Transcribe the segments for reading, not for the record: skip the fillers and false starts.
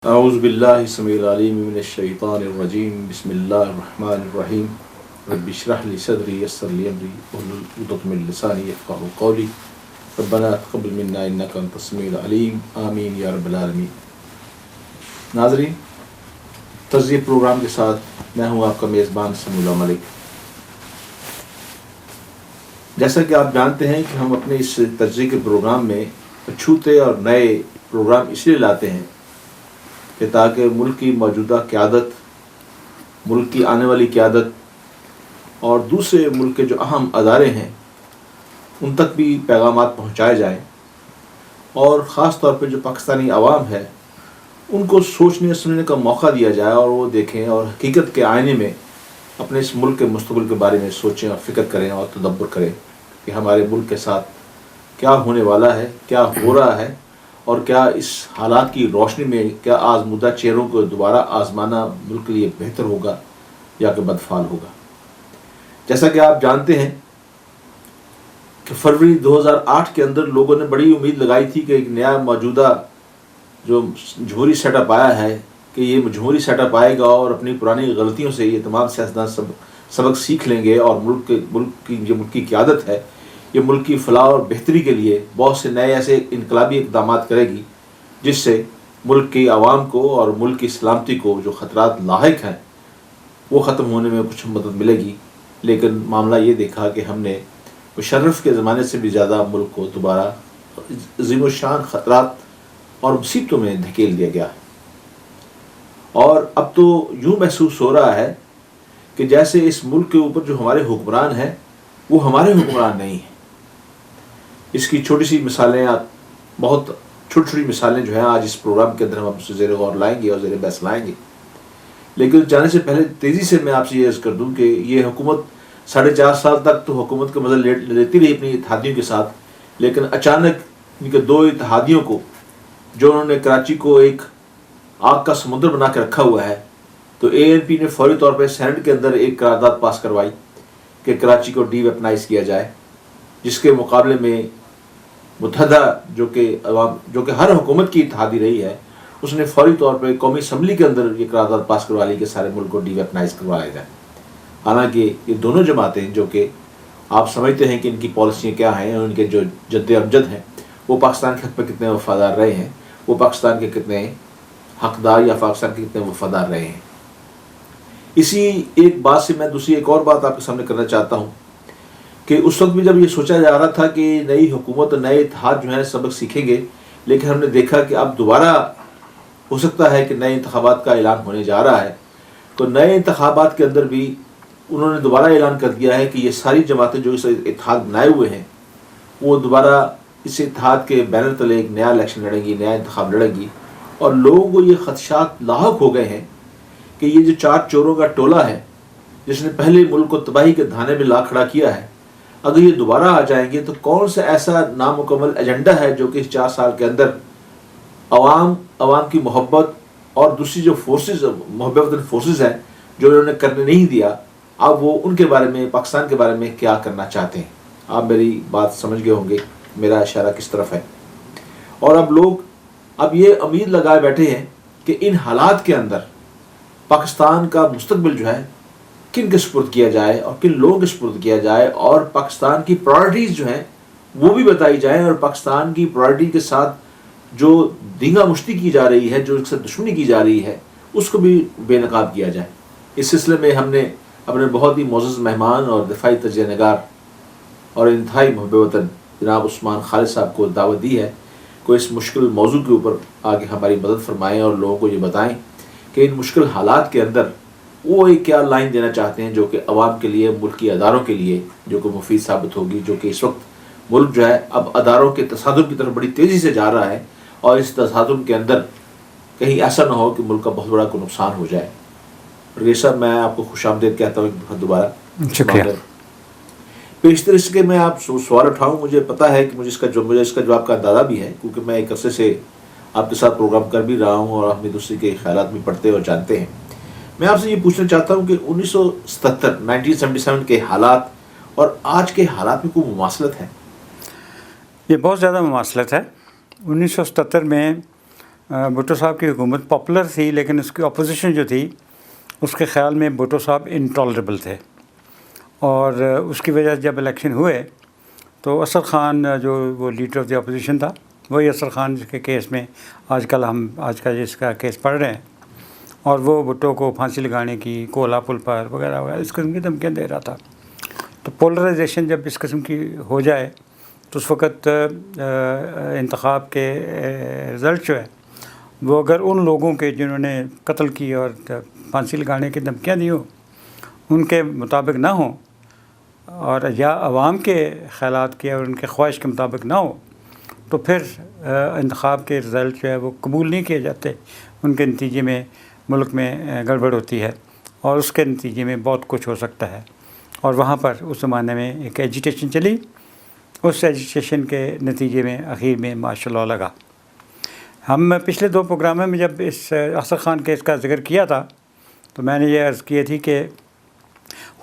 اعوذ باللہ السمیع العلیم من الشیطان الرجیم بسم اللہ الرحمن الرحیم رب اشرح لی صدری یسر لی امری واحلل عقدۃ من لسانی یفقہوا قولی ربنا تقبل منا انک انت السمیع العلیم آمین یا رب العالمین۔ ناظرین، تجزیہ پروگرام کے ساتھ میں ہوں آپ کا میزبان سمیع اللہ ملک۔ جیسا کہ آپ جانتے ہیں کہ ہم اپنے اس تجزیے کے پروگرام میں اچھوتے اور نئے پروگرام اس لیے لاتے ہیں کہ تاکہ ملک کی موجودہ قیادت، ملک کی آنے والی قیادت اور دوسرے ملک کے جو اہم ادارے ہیں ان تک بھی پیغامات پہنچائے جائیں، اور خاص طور پہ جو پاکستانی عوام ہے ان کو سوچنے سننے کا موقع دیا جائے اور وہ دیکھیں اور حقیقت کے آئینے میں اپنے اس ملک کے مستقبل کے بارے میں سوچیں اور فکر کریں اور تدبر کریں کہ ہمارے ملک کے ساتھ کیا ہونے والا ہے، کیا ہو رہا ہے، اور کیا اس حالات کی روشنی میں کیا آزمودہ چہروں کو دوبارہ آزمانا ملک کے لیے بہتر ہوگا یا کہ بدفعال ہوگا۔ جیسا کہ آپ جانتے ہیں کہ فروری 2008 کے اندر لوگوں نے بڑی امید لگائی تھی کہ ایک نیا موجودہ جو جمہوری سیٹ اپ آیا ہے کہ یہ جمہوری سیٹ اپ آئے گا اور اپنی پرانی غلطیوں سے یہ تمام سیاستدان سبق سیکھ لیں گے، اور ملک کی قیادت ہے یہ ملک کی فلاح اور بہتری کے لیے بہت سے نئے ایسے انقلابی اقدامات کرے گی جس سے ملک کی عوام کو اور ملک کی سلامتی کو جو خطرات لاحق ہیں وہ ختم ہونے میں کچھ مدد ملے گی۔ لیکن معاملہ یہ دیکھا کہ ہم نے مشرف کے زمانے سے بھی زیادہ ملک کو دوبارہ عظیم الشان خطرات اور مصیبتوں میں دھکیل دیا گیا ہے، اور اب تو یوں محسوس ہو رہا ہے کہ جیسے اس ملک کے اوپر جو ہمارے حکمران ہیں وہ ہمارے حکمران نہیں ہیں۔ اس کی چھوٹی سی مثالیں، بہت چھوٹی چھوٹی مثالیں جو ہیں آج اس پروگرام کے اندر ہم آپ سے زیر غور لائیں گے اور زیر بحث لائیں گے۔ لیکن جانے سے پہلے تیزی سے میں آپ سے یہ عرض کر دوں کہ یہ حکومت 4.5 سال تک تو حکومت کا مزہ لیتی رہی اپنی اتحادیوں کے ساتھ، لیکن اچانک ان کے 2 اتحادیوں کو جو انہوں نے کراچی کو ایک آگ کا سمندر بنا کے رکھا ہوا ہے، تو ANP نے فوری طور پہ سینٹ کے اندر ایک قرارداد پاس کروائی کہ کراچی کو ڈی ویپنائز کیا جائے، جس کے مقابلے میں متحدہ جو کہ ہر حکومت کی اتحادی رہی ہے، اس نے فوری طور پہ قومی اسمبلی کے اندر یہ قرارداد پاس کروا لی کہ سارے ملک کو ڈی ویپنائز کروایا جائے۔ حالانکہ یہ دونوں جماعتیں جو کہ آپ سمجھتے ہیں کہ ان کی پالیسیاں کیا ہیں، ان کے جو جد امجد ہیں وہ پاکستان کے حق پہ کتنے وفادار رہے ہیں، وہ پاکستان کے کتنے حقدار یا پاکستان کے کتنے وفادار رہے ہیں۔ اسی ایک بات سے میں دوسری ایک اور بات آپ کے سامنے کرنا چاہتا ہوں کہ اس وقت بھی جب یہ سوچا جا رہا تھا کہ نئی حکومت اور نئے اتحاد جو ہیں سبق سیکھیں گے، لیکن ہم نے دیکھا کہ اب دوبارہ ہو سکتا ہے کہ نئے انتخابات کا اعلان ہونے جا رہا ہے، تو نئے انتخابات کے اندر بھی انہوں نے دوبارہ اعلان کر دیا ہے کہ یہ ساری جماعتیں جو اس اتحاد بنائے ہوئے ہیں وہ دوبارہ اس اتحاد کے بینر تلے ایک نیا الیکشن لڑیں گی، نیا انتخاب لڑیں گی، اور لوگوں کو یہ خدشات لاحق ہو گئے ہیں کہ یہ جو 4 چوروں کا ٹولہ ہے جس نے پہلے ملک کو تباہی کے دھانے میں لا کھڑا کیا ہے، اگر یہ دوبارہ آ جائیں گے تو کون سا ایسا نامکمل ایجنڈا ہے جو کہ اس 4 سال کے اندر عوام کی محبت اور دوسری جو محبت فورسز ہیں جو انہوں نے کرنے نہیں دیا، اب وہ ان کے بارے میں، پاکستان کے بارے میں کیا کرنا چاہتے ہیں۔ آپ میری بات سمجھ گئے ہوں گے میرا اشارہ کس طرف ہے۔ اور اب لوگ یہ امید لگائے بیٹھے ہیں کہ ان حالات کے اندر پاکستان کا مستقبل جو ہے کن کے سپرد کیا جائے اور کن لوگوں کے سپرد کیا جائے، اور پاکستان کی پرائرٹیز جو ہیں وہ بھی بتائی جائیں، اور پاکستان کی پرائرٹی کے ساتھ جو دینگا مشتی کی جا رہی ہے، جو اس سے دشمنی کی جا رہی ہے، اس کو بھی بے نقاب کیا جائے۔ اس سلسلے میں ہم نے اپنے بہت ہی معزز مہمان اور دفاعی تجزیہ نگار اور انتہائی محب وطن جناب عثمان خالد صاحب کو دعوت دی ہے کہ اس مشکل موضوع کے اوپر آگے ہماری مدد فرمائیں اور لوگوں کو یہ بتائیں کہ ان مشکل حالات کے اندر وہ ایک کیا لائن دینا چاہتے ہیں جو کہ عوام کے لیے، ملکی اداروں کے لیے جو کہ مفید ثابت ہوگی، جو کہ اس وقت ملک جو ہے اب اداروں کے تصادم کی طرف بڑی تیزی سے جا رہا ہے، اور اس تصادم کے اندر کہیں ایسا نہ ہو کہ ملک کا بہت بڑا کوئی نقصان ہو جائے۔ پرویز صاحب، میں آپ کو خوش آمدید کہتا ہوں ایک دفعہ دوبارہ۔ شکریہ۔ پیشتر اس کے میں آپ سوال اٹھاؤں، مجھے پتا ہے کہ مجھے اس کا جواب کا اندازہ بھی ہے، کیونکہ میں ایک عرصے سے آپ کے ساتھ پروگرام کر بھی رہا ہوں اور ہم ایک دوسرے کے خیالات بھی پڑھتے اور جانتے ہیں۔ میں آپ سے یہ پوچھنا چاہتا ہوں کہ 1977 کے حالات اور آج کے حالات میں کوئی مماثلت ہے؟ یہ بہت زیادہ مماثلت ہے۔ 1977 میں بھٹو صاحب کی حکومت پاپولر تھی، لیکن اس کی اپوزیشن جو تھی اس کے خیال میں بھٹو صاحب انٹالریبل تھے، اور اس کی وجہ سے جب الیکشن ہوئے تو اسد خان جو وہ لیڈر آف دی اپوزیشن تھا، وہی اسد خان کے کیس میں آج کا جس کا کیس پڑھ رہے ہیں، اور وہ بھٹو کو پھانسی لگانے کی، کولا پل پر وغیرہ وغیرہ اس قسم کی دھمکیاں دے رہا تھا۔ تو پولرائزیشن جب اس قسم کی ہو جائے تو اس وقت انتخاب کے رزلٹ جو ہے وہ اگر ان لوگوں کے جنہوں نے قتل کی اور پھانسی لگانے کی دھمکیاں دی ہوں ان کے مطابق نہ ہوں، اور یا عوام کے خیالات کے اور ان کے خواہش کے مطابق نہ ہو، تو پھر انتخاب کے رزلٹ جو ہے وہ قبول نہیں کیے جاتے، ان کے نتیجے میں ملک میں گڑبڑ ہوتی ہے، اور اس کے نتیجے میں بہت کچھ ہو سکتا ہے۔ اور وہاں پر اس زمانے میں ایک ایجیٹیشن چلی، اس ایجیٹیشن کے نتیجے میں اخیر میں ماشاء اللہ لگا۔ ہم پچھلے 2 پروگراموں میں جب اس اسد خان کیس کا ذکر کیا تھا تو میں نے یہ عرض کی تھی کہ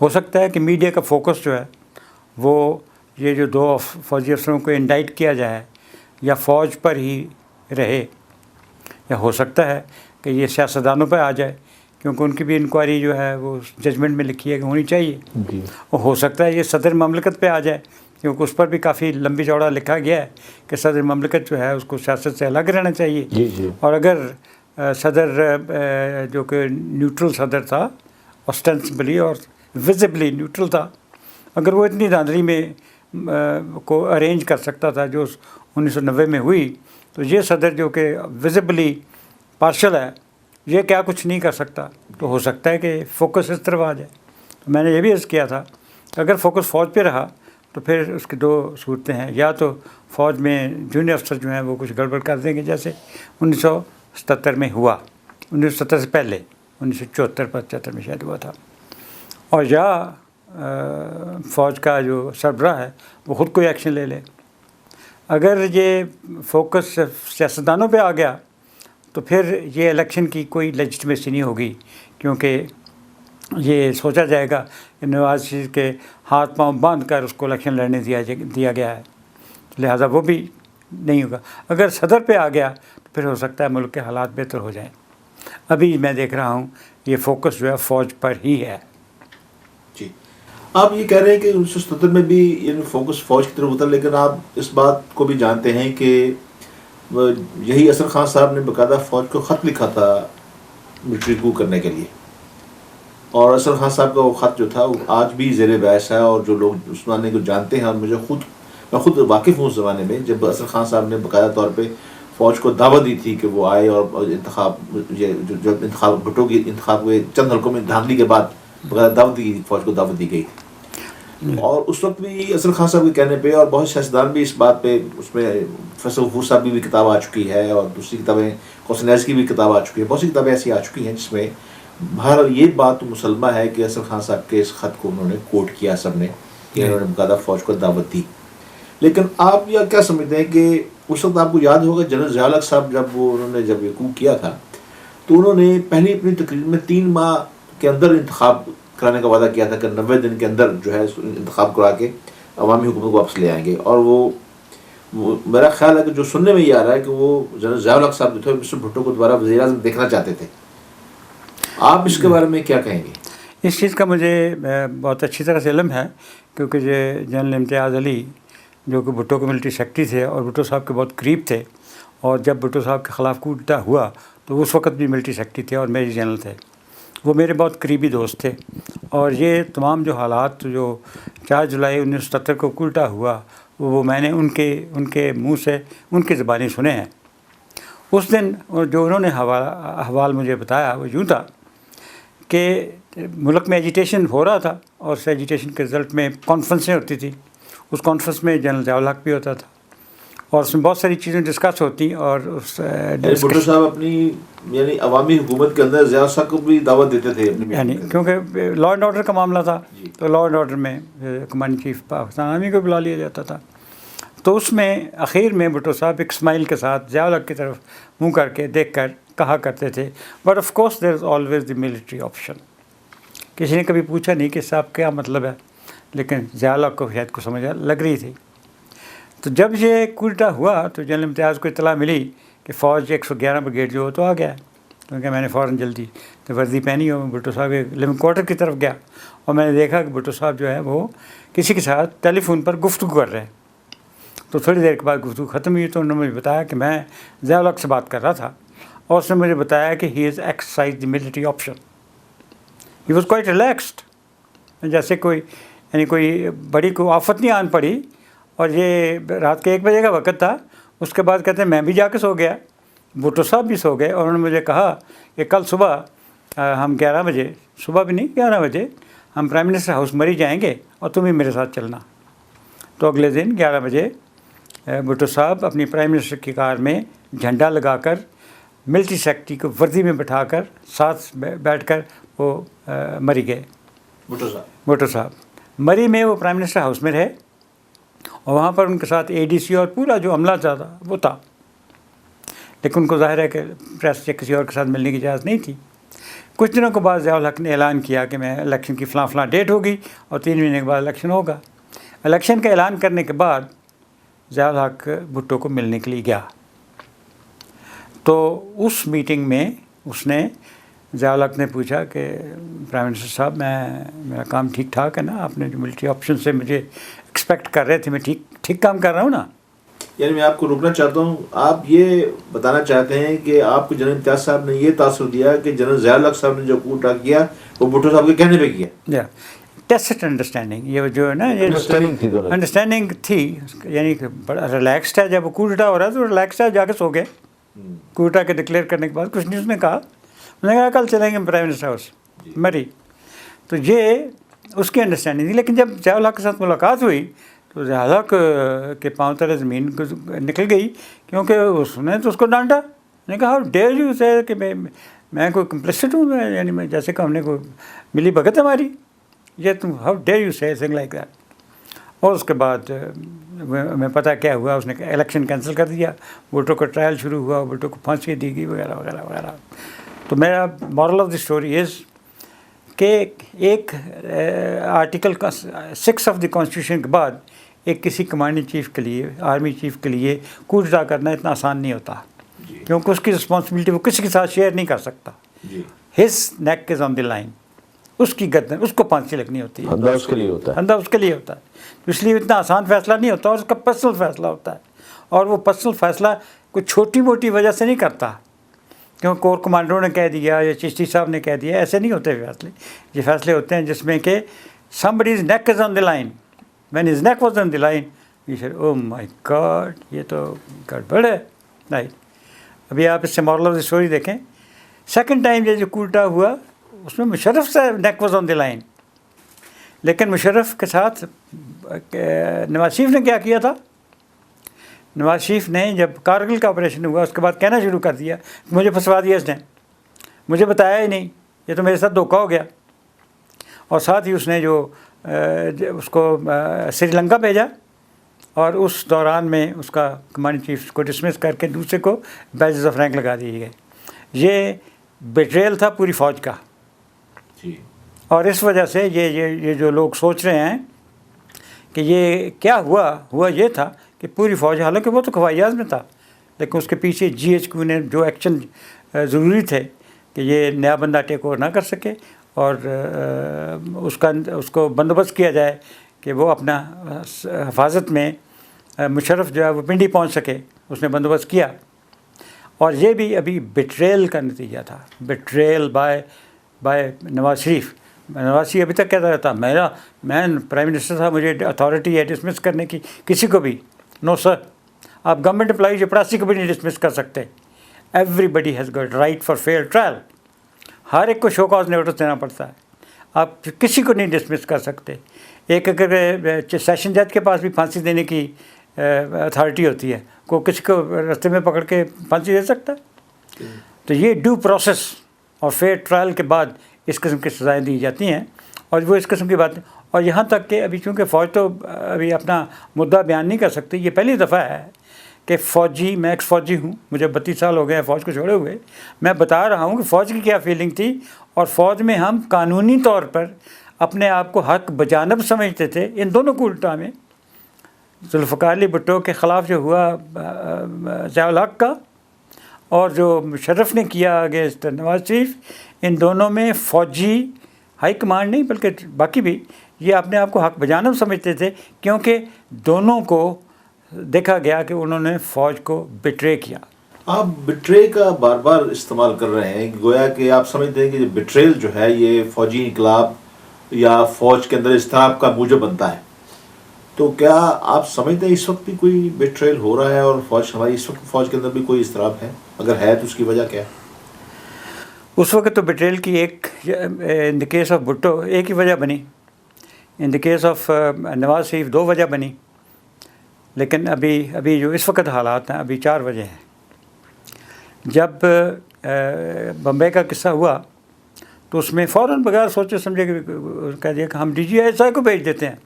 ہو سکتا ہے کہ میڈیا کا فوکس جو ہے وہ یہ جو 2 فوجی افسروں کو انڈائٹ کیا جائے یا فوج پر ہی رہے، یا ہو سکتا ہے کہ یہ سیاستدانوں پہ آ جائے، کیونکہ ان کی بھی انکوائری جو ہے وہ ججمنٹ میں لکھی ہے کہ ہونی چاہیے، اور ہو سکتا ہے یہ صدر مملکت پہ آ جائے، کیونکہ اس پر بھی کافی لمبی چوڑا لکھا گیا ہے کہ صدر مملکت جو ہے اس کو سیاست سے الگ رہنا چاہیے۔ اور اگر صدر جو کہ نیوٹرل صدر تھا، اسٹینسبلی اور ویزبلی نیوٹرل تھا، اگر وہ اتنی دھاندلی میں کو ارینج کر سکتا تھا جو 1990 میں ہوئی، تو یہ صدر جو کہ ویزبلی پارشل ہے یہ کیا کچھ نہیں کر سکتا؟ تو ہو سکتا ہے کہ فوکس اس طرف آ جائے۔ تو میں نے یہ بھی عرض کیا تھا کہ اگر فوکس فوج پہ رہا تو پھر اس کی 2 صورتیں ہیں، یا تو فوج میں جونیئر افسر جو ہیں وہ کچھ گڑبڑ کر دیں گے جیسے 1977 میں ہوا، 1970 سے پہلے 1974-75 میں شاید ہوا تھا، اور یا فوج کا جو سربراہ ہے وہ خود کوئی ایکشن لے لے۔ اگر یہ فوکس سیاستدانوں پہ آ گیا تو پھر یہ الیکشن کی کوئی لیجٹمیسی نہیں ہوگی، کیونکہ یہ سوچا جائے گا کہ نواز شریف کے ہاتھ پاؤں باندھ کر اس کو الیکشن لڑنے دیا گیا ہے، لہٰذا وہ بھی نہیں ہوگا۔ اگر صدر پہ آ گیا تو پھر ہو سکتا ہے ملک کے حالات بہتر ہو جائیں۔ ابھی میں دیکھ رہا ہوں یہ فوکس جو ہے فوج پر ہی ہے۔ جی، آپ یہ کہہ رہے ہیں کہ 1977 میں بھی یعنی فوکس فوج کی طرف ہوتا، لیکن آپ اس بات کو بھی جانتے ہیں کہ یہی اسد خان صاحب نے باقاعدہ فوج کو خط لکھا تھا ملٹری کو کرنے کے لیے، اور اسد خان صاحب کا وہ خط جو تھا وہ آج بھی زیر بحث ہے، اور جو لوگ اس زمانے کو جانتے ہیں، اور میں خود واقف ہوں اس زمانے میں، جب اسد خان صاحب نے باقاعدہ طور پہ فوج کو دعوت دی تھی کہ وہ آئے اور انتخاب بھٹو کی انتخاب ہوئے چند حلقوں میں دھاندلی کے بعد باقاعدہ دعوت دی، فوج کو دعوت دی گئی تھی۔ اور اس وقت بھی اسد خان صاحب کے کہنے پہ، اور بہت سیاستدان بھی اس بات پہ، اس میں فیصل غفور صاحب کی بھی کتاب آ چکی ہے، اور دوسری کتابیں حسین نیازی کی بھی کتاب آ چکی ہے، بہت سی کتابیں ایسی آ چکی ہیں جس میں بہرحال یہ بات مسلمہ ہے کہ اسد خان صاحب کے اس خط کو انہوں نے کوٹ کیا سب نے، کہ انہوں نے باقاعدہ فوج کو دعوت دی۔ لیکن آپ یہ کیا سمجھتے ہیں کہ اس وقت آپ کو یاد ہوگا جنرل ضیاء الحق صاحب انہوں نے جب یہ کو کیا تھا تو انہوں نے پہلی اپنی تقریر میں 3 ماہ کے اندر انتخاب کرانے کا وعدہ کیا تھا کہ 90 دن کے اندر جو ہے انتخاب کرا کے عوامی حکومت کو واپس لے آئیں گے، اور وہ میرا خیال ہے کہ جو سننے میں یہ آ رہا ہے کہ وہ جنرل ضیاء الحق صاحب جو تھے مسٹر بھٹو کو دوبارہ وزیر اعظم دیکھنا چاہتے تھے۔ آپ اس کے بارے میں کیا کہیں گے؟ اس چیز کا مجھے بہت اچھی طرح سے علم ہے، کیونکہ یہ جنرل امتیاز علی جو کہ بھٹو کے ملٹری سیکرٹری تھے اور بھٹو صاحب کے بہت قریب تھے، اور جب بھٹو صاحب کے خلاف کودتا ہوا تو اس وقت بھی ملٹری سیکرٹری تھے اور میجر جنرل تھے، وہ میرے بہت قریبی دوست تھے، اور یہ تمام جو حالات جو 4 جولائی 1977 کو کودتا ہوا وہ میں نے ان کے منہ سے ان کی زبانی سنے ہیں۔ اس دن جو انہوں نے احوال مجھے بتایا وہ یوں تھا کہ ملک میں ایجیٹیشن ہو رہا تھا، اور اس ایجیٹیشن کے رزلٹ میں کانفرنسیں ہوتی تھی، اس کانفرنس میں جنرل ضیاء الحق بھی ہوتا تھا، اور اس میں بہت ساری چیزیں ڈسکس ہوتی، اور اس بھٹو صاحب اپنی یعنی عوامی حکومت کے اندر ضیاء صاحب کو بھی دعوت دیتے تھے، یعنی کیونکہ لا اینڈ آرڈر کا معاملہ تھا، تو لا اینڈ آرڈر میں کمانڈ چیف پاکستان آرمی کو بلا لیا جاتا تھا، تو اس میں اخیر میں بھٹو صاحب ایک اسمائل کے ساتھ ضیاء الحق کی طرف منہ کر کے دیکھ کر کہا کرتے تھے، but of course there is always the military option. کسی نے کبھی پوچھا نہیں کہ صاحب کیا مطلب ہے، لیکن ضیاء الحق کو شاید کو سمجھ لگ رہی تھی۔ تو جب یہ کودتا ہوا تو جنرل امتیاز کو اطلاع ملی کہ فوج 111 بریگیڈ جو ہو تو آ گیا ہے. کیونکہ میں نے فوراً جلدی تو ورزی پہنی ہو, بھٹو صاحب کے لیونگ کوارٹر کی طرف گیا اور میں نے دیکھا کہ بھٹو صاحب جو ہے وہ کسی کے ساتھ ٹیلی فون پر گفتگو کر رہے ہیں. تو تھوڑی دیر کے بعد گفتگو ختم ہوئی تو انہوں نے مجھے بتایا کہ میں ضیاء الحق سے بات کر رہا تھا اور اس نے مجھے بتایا کہ he is exercise the military option. He was quite relaxed, جیسے کوئی یعنی کوئی بڑی کوئی آفت نہیں آن پڑی. اور یہ رات کے 1 بجے کا وقت تھا. اس کے بعد کہتے ہیں میں بھی جا کے سو گیا, بھٹو صاحب بھی سو گئے, اور انہوں نے مجھے کہا کہ کل صبح ہم 11 بجے, صبح بھی نہیں 11 بجے ہم پرائم منسٹر ہاؤس مری جائیں گے اور تم ہی میرے ساتھ چلنا. تو اگلے دن 11 بجے بھٹو صاحب اپنی پرائم منسٹر کی کار میں جھنڈا لگا کر ملٹری سیکرٹری کو وردی میں بٹھا کر ساتھ بیٹھ کر وہ مری گئے. بھٹو صاحب مری میں وہ پرائم منسٹر ہاؤس میں رہے اور وہاں پر ان کے ساتھ اے ڈی سی اور پورا جو عملہ تھا وہ تھا. لیکن ان کو ظاہر ہے کہ پریس سے کسی اور کے ساتھ ملنے کی اجازت نہیں تھی. کچھ دنوں کے بعد ضیاء الحق نے اعلان کیا کہ میں الیکشن کی فلاں ڈیٹ ہوگی اور 3 مہینے کے بعد الیکشن ہوگا. الیکشن کا اعلان کرنے کے بعد ضیاء الحق بھٹو کو ملنے کے لیے گیا. تو اس میٹنگ میں اس نے ضیاء الحق نے پوچھا کہ پرائم منسٹر صاحب میرا کام ٹھیک ٹھاک ہے نا, آپ نے جو ملٹری آپشن سے مجھے ایکسپیکٹ کر رہے تھے میں ٹھیک کام کر رہا ہوں نا. یعنی میں آپ کو روکنا چاہتا ہوں, آپ یہ بتانا چاہتے ہیں کہ آپ کو جنرل امتیاز صاحب نے یہ تاثر دیا کہ جنرل ضیاء الحق صاحب نے جو کوٹا کیا وہ بھٹو صاحب کے کہنے پہ کیا. ٹیسٹ انڈرسٹینڈنگ, یہ جو ہے نا یہ انڈرسٹینڈنگ تھی, یعنی کہ بڑا ریلیکسڈ ہے. جب وہ کوٹا ہو رہا ہے تو ریلیکسڈ ہے, جا کے سو گئے. کوٹا کے ڈکلیئر کرنے کے بعد کچھ نہیں اس نے کہا, کل چلیں گے پرائم منسٹر ہاؤس مری. تو یہ اس کی انڈرسٹینڈنگ تھی. لیکن جب ضیاء الحق کے ساتھ ملاقات ہوئی تو ضیاء الحق کے پاؤں تلے زمین کو نکل گئی, کیونکہ اس نے تو اس کو ڈانٹا. نے کہا ہاؤ ڈیئر یو سے کہ میں کوئی کمپلسٹ ہوں, یعنی میں جیسے کہ ہم نے کوئی ملی بھگت ہماری, یہ تم ہاؤ ڈیئر یو سے سنگ لائک دیٹ. اور اس کے بعد میں پتہ کیا ہوا, اس نے الیکشن کینسل کر دیا, بھٹو کا ٹرائل شروع ہوا, بھٹو کو پھانسی دی گئی وغیرہ وغیرہ وغیرہ. تو میرا moral of the story is کہ ایک آرٹیکل 6 آف دی کانسٹیٹیوشن کے بعد ایک کسی کمانڈنگ چیف کے لیے, آرمی چیف کے لیے کودتا کرنا اتنا آسان نہیں ہوتا, کیونکہ اس کی رسپانسبلٹی وہ کسی کے ساتھ شیئر نہیں کر سکتا. ہز نیک از آن دی لائن, اس کی گردن اس کو پھانسی لگنی ہوتی ہے, بندہ اس کے لیے ہوتا ہے, بندہ اس کے لیے ہوتا ہے. اس لیے اتنا آسان فیصلہ نہیں ہوتا, اور اس کا پرسنل فیصلہ ہوتا ہے. اور وہ پرسنل فیصلہ کوئی چھوٹی موٹی وجہ سے نہیں کرتا, کیوں کور کمانڈروں نے کہہ دیا یا چشتی صاحب نے کہہ دیا, ایسے نہیں ہوتے فیصلے. یہ فیصلے ہوتے ہیں جس میں کہ somebody's neck is on the line. When his neck was on the line, he said, oh my God, یہ تو گڑبڑ ہے. نہیں, ابھی آپ اس سے مورل آف دی اسٹوری دیکھیں. سیکنڈ ٹائم یہ جو کوٹا ہوا اس میں مشرف سے نیک واز آن دی لائن, لیکن مشرف کے ساتھ نواز شریف نے کیا کیا تھا. نواز شریف نے جب کارگل کا آپریشن ہوا اس کے بعد کہنا شروع کر دیا مجھے پھنسوا دیا اس نے, مجھے بتایا ہی نہیں, یہ تو میرے ساتھ دھوکہ ہو گیا. اور ساتھ ہی اس نے جو اس کو سری لنکا بھیجا, اور اس دوران میں اس کا کمانڈنگ چیف کو ڈسمس کر کے دوسرے کو بیجز آف رینک لگا دیے گئے. یہ بیٹریل تھا پوری فوج کا. اور اس وجہ سے یہ جو لوگ سوچ رہے ہیں کہ یہ کیا ہوا یہ تھا کہ پوری فوج, حالانکہ وہ تو خوائی اعظم میں تھا, لیکن اس کے پیچھے GHQ نے جو ایکشن ضروری تھے کہ یہ نیا بندہ ٹیک اوور نہ کر سکے, اور اس کو بندوبست کیا جائے کہ وہ اپنا حفاظت میں مشرف جو ہے وہ پنڈی پہنچ سکے, اس نے بندوبست کیا. اور یہ بھی ابھی بیٹریل کا نتیجہ تھا, بیٹریل بائی نواز شریف. نواز شریف ابھی تک کہتا رہتا میں پرائم منسٹر تھا, مجھے اتھارٹی ہے ڈسمس کرنے کی کسی کو بھی. نو سر, آپ گورنمنٹ امپلائی چپڑاسی کو بھی نہیں ڈسمس کر سکتے. Everybody has got right for fair trial. ہر ایک کو شو کاز نوٹس دینا پڑتا ہے, آپ کسی کو نہیں ڈسمس کر سکتے. ایک اگر سیشن جج کے پاس بھی پھانسی دینے کی اتھارٹی ہوتی ہے, کو کسی کو رستے میں پکڑ کے پھانسی دے سکتا ہے. تو یہ ڈیو پروسیس اور فیئر ٹرائل کے بعد اس قسم کی سزائیں دی جاتی ہیں, اور وہ اس قسم کی باتیں. اور یہاں تک کہ ابھی چونکہ فوج تو ابھی اپنا مدعا بیان نہیں کر سکتی, یہ پہلی دفعہ ہے کہ فوجی, میں ایکس فوجی ہوں, مجھے 32 سال ہو گئے ہیں فوج کو چھوڑے ہوئے, میں بتا رہا ہوں کہ فوج کی کیا فیلنگ تھی. اور فوج میں ہم قانونی طور پر اپنے آپ کو حق بجانب سمجھتے تھے. ان دونوں کوٹا میں ذوالفقار علی بھٹو کے خلاف جو ہوا ضیاء الحق کا, اور جو مشرف نے کیا اگینسٹ نواز شریف، ان دونوں میں فوجی ہائی کمانڈ نہیں بلکہ باقی بھی یہ اپنے آپ کو حق بجانب سمجھتے تھے، کیونکہ دونوں کو دیکھا گیا کہ انہوں نے فوج کو بٹرے کیا۔ آپ بٹرے کا بار بار استعمال کر رہے ہیں، گویا کہ آپ سمجھتے ہیں کہ بٹریل جو ہے یہ فوجی انقلاب یا فوج کے اندر اضطراب کا موجب بنتا ہے، تو کیا آپ سمجھتے ہیں اس وقت بھی کوئی بٹریل ہو رہا ہے اور ہماری اس وقت فوج کے اندر بھی کوئی اضطراب ہے؟ اگر ہے تو اس کی وجہ کیا ہے؟ اس وقت تو بٹریل کی ایک ان دا کیس آف بھٹو ایک ہی وجہ بنی، ان the case of Nawaz Sharif 2 وجہ بنی، لیکن ابھی جو اس وقت حالات ہیں ابھی 4 وجہ ہیں۔ جب بمبئی کا قصہ ہوا تو اس میں فوراً بغیر سوچے سمجھے کہہ دیا کہ ہم DGI کو بھیج دیتے ہیں،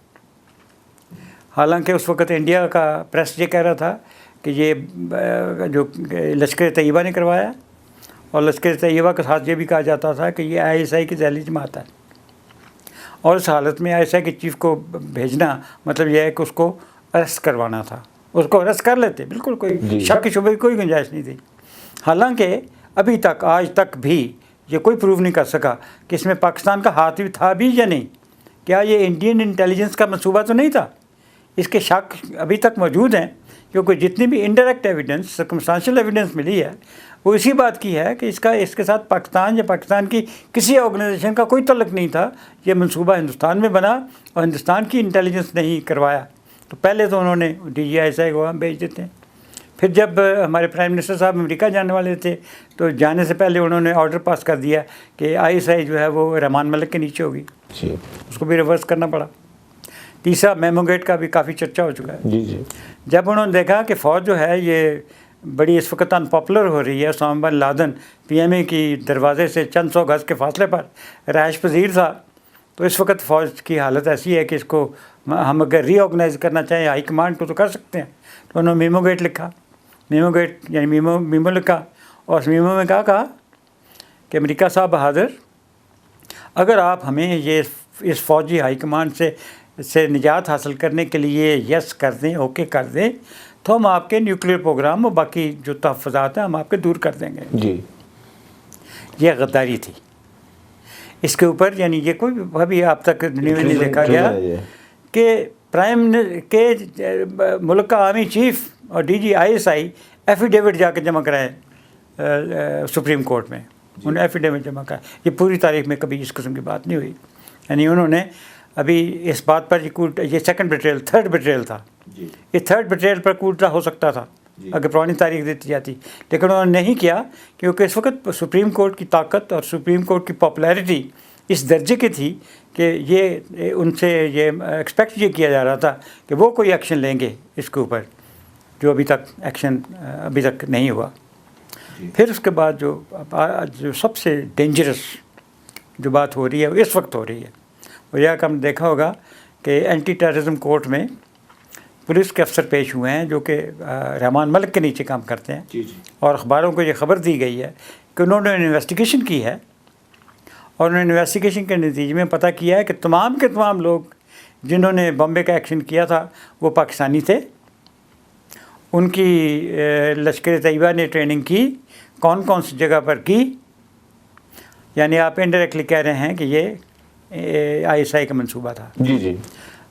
حالانکہ اس وقت انڈیا کا پریس یہ کہہ رہا تھا کہ یہ جو لشکر طیبہ نے کروایا، اور لشکر طیبہ کے ساتھ یہ بھی کہا جاتا تھا کہ یہ ISI کی ذیلی جماعت ہے، اور اس حالت میں ISI کے چیف کو بھیجنا مطلب یہ ہے کہ اس کو اریسٹ کروانا تھا، اس کو اریسٹ کر لیتے، بالکل کوئی شک کی شبہ کی کوئی گنجائش نہیں تھی۔ حالانکہ ابھی تک آج تک بھی یہ کوئی پروو نہیں کر سکا کہ اس میں پاکستان کا ہاتھ بھی تھا بھی یا نہیں، کیا یہ انڈین انٹیلیجنس کا منصوبہ تو نہیں تھا؟ اس کے شک ابھی تک موجود ہیں، کیونکہ جتنی بھی انڈائریکٹ ایویڈنس سرکمسٹانشل ایویڈنس ملی ہے وہ اسی بات کی ہے کہ اس کے ساتھ پاکستان یا پاکستان کی کسی آرگنائزیشن کا کوئی تعلق نہیں تھا، یہ منصوبہ ہندوستان میں بنا اور ہندوستان کی انٹیلیجنس نے ہی کروایا۔ تو پہلے تو انہوں نے DGI کو ہم بھیج دیتے ہیں، پھر جب ہمارے پرائم منسٹر صاحب امریکہ جانے والے تھے تو جانے سے پہلے انہوں نے آرڈر پاس کر دیا کہ ISI جو ہے وہ رحمان ملک کے نیچے ہوگی، اس کو بھی ریورس کرنا پڑا۔ تیسرا میمو گیٹ کا بھی کافی چرچا ہو چکا ہے۔ جب انہوں نے دیکھا کہ فوج جو ہے یہ بڑی اس وقت ان پاپولر ہو رہی ہے، اسامہ بن لادن PMA کی دروازے سے چند 100 گز کے فاصلے پر رہائش پذیر تھا، تو اس وقت فوج کی حالت ایسی ہے کہ اس کو ہم اگر ری آرگنائز کرنا چاہیں ہائی کمانڈ کو تو کر سکتے ہیں۔ تو انہوں نے میمو گیٹ لکھا، میمو گیٹ یعنی میمو لکھا، اور اس میمو میں کہا کہ امریکہ صاحب بہادر، اگر آپ ہمیں یہ اس فوجی ہائی کمانڈ سے نجات حاصل کرنے کے لیے یس کر دیں، اوکے کر دیں، تو ہم آپ کے نیوکلیر پروگرام اور باقی جو تحفظات ہیں ہم آپ کے دور کر دیں گے۔ یہ غداری تھی۔ اس کے اوپر یعنی یہ کوئی ابھی آپ تک نہیں دیکھا گیا کہ ملک کا آرمی چیف اور DG ISI ایفیڈیوٹ جا کے جمع کرائے سپریم کورٹ میں، انہوں نے ایفیڈیوٹ جمع کرا۔ یہ پوری تاریخ میں کبھی اس قسم کی بات نہیں ہوئی، یعنی انہوں نے ابھی اس بات پر یہ سیکنڈ بٹریل، تھرڈ بٹریل تھا، یہ تھرڈ بٹریل پر کوٹا ہو سکتا تھا اگر پرانی تاریخ دیتی جاتی، لیکن انہوں نے نہیں کیا، کیونکہ اس وقت سپریم کورٹ کی طاقت اور سپریم کورٹ کی پاپولیرٹی اس درجے کی تھی کہ یہ ان سے یہ ایکسپیکٹ یہ کیا جا رہا تھا کہ وہ کوئی ایکشن لیں گے اس کے اوپر، جو ابھی تک نہیں ہوا۔ پھر اس کے بعد جو سب سے ڈینجرس جو بات ہو رہی ہے وہ اس وقت ہو رہی ہے، وہ یہ کہ ہم نے دیکھا ہوگا کہ اینٹی ٹیررزم کورٹ میں پولیس کے افسر پیش ہوئے ہیں جو کہ رحمان ملک کے نیچے کام کرتے ہیں، اور اخباروں کو یہ خبر دی گئی ہے کہ انہوں نے انویسٹیگیشن کی ہے، اور انہوں نے انویسٹیگیشن کے نتیجے میں پتہ کیا ہے کہ تمام کے تمام لوگ جنہوں نے بمبے کا ایکشن کیا تھا وہ پاکستانی تھے، ان کی لشکر طیبہ نے ٹریننگ کی، کون سی جگہ پر کی، یعنی آپ انڈائریکٹلی کہہ رہے ہیں کہ یہ ISI کا منصوبہ تھا۔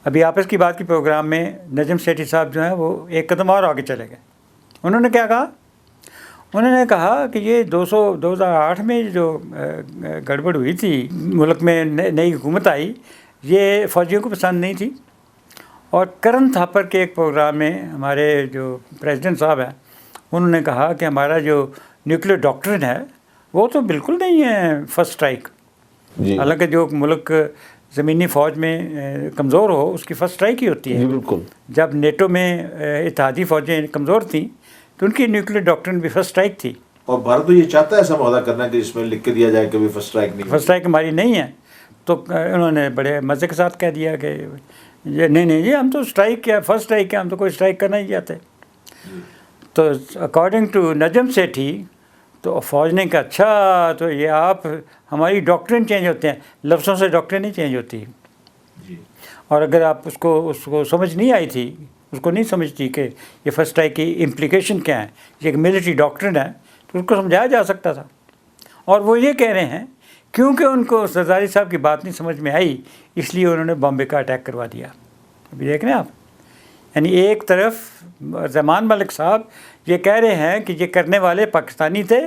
ابھی آپس کی بات کی پروگرام میں نجم سیٹھی صاحب جو ہیں وہ ایک قدم اور آگے چلے گئے۔ انہوں نے کیا کہا؟ انہوں نے کہا کہ یہ 2008 میں جو گڑبڑ ہوئی تھی، ملک میں نئی حکومت آئی، یہ فوجیوں کو پسند نہیں تھی، اور کرن تھاپر کے ایک پروگرام میں ہمارے جو پریزیڈنٹ صاحب ہیں انہوں نے کہا کہ ہمارا جو نیوکلیر ڈاکٹرن ہے وہ تو بالکل نہیں ہے فرسٹ اسٹرائک، حالانکہ جو ملک زمینی فوج میں کمزور ہو اس کی فرسٹ اسٹرائک ہی ہوتی ہے۔ بالکل، جب نیٹو میں اتحادی فوجیں کمزور تھیں تو ان کی نیوکلیر ڈاکٹرن بھی فرسٹ اسٹرائک تھی، اور بھارت تو یہ چاہتا ہے ایسا معاہدہ کرنا کہ جس میں لکھ کے دیا جائے کہ فرسٹ اسٹرائک نہیں، فرسٹ اسٹرائک ہماری نہیں ہے۔ تو انہوں نے بڑے مزے کے ساتھ کہہ دیا کہ نہیں جی ہم تو اسٹرائک کیا، فرسٹ اسٹرائک کیا، ہم تو کوئی اسٹرائک کرنا ہی چاہتے۔ تو اکارڈنگ ٹو نجم سیٹھی تو فوج نے کہا اچھا تو یہ آپ ہماری ڈاکٹرن چینج ہوتے ہیں، لفظوں سے ڈاکٹرن نہیں چینج ہوتی، اور اگر آپ اس کو سمجھ نہیں آئی تھی، اس کو نہیں سمجھتی کہ یہ فرسٹ اسٹرائک کی امپلیکیشن کیا ہے، یہ ایک ملٹری ڈاکٹرن ہے تو اس کو سمجھایا جا سکتا تھا. اور وہ یہ کہہ رہے ہیں کیونکہ ان کو زرداری صاحب کی بات نہیں سمجھ میں آئی اس لیے انہوں نے بامبے کا اٹیک کروا دیا. ابھی دیکھ رہے ہیں آپ, یعنی ایک طرف زمان ملک صاحب یہ کہہ رہے ہیں کہ یہ کرنے والے پاکستانی تھے,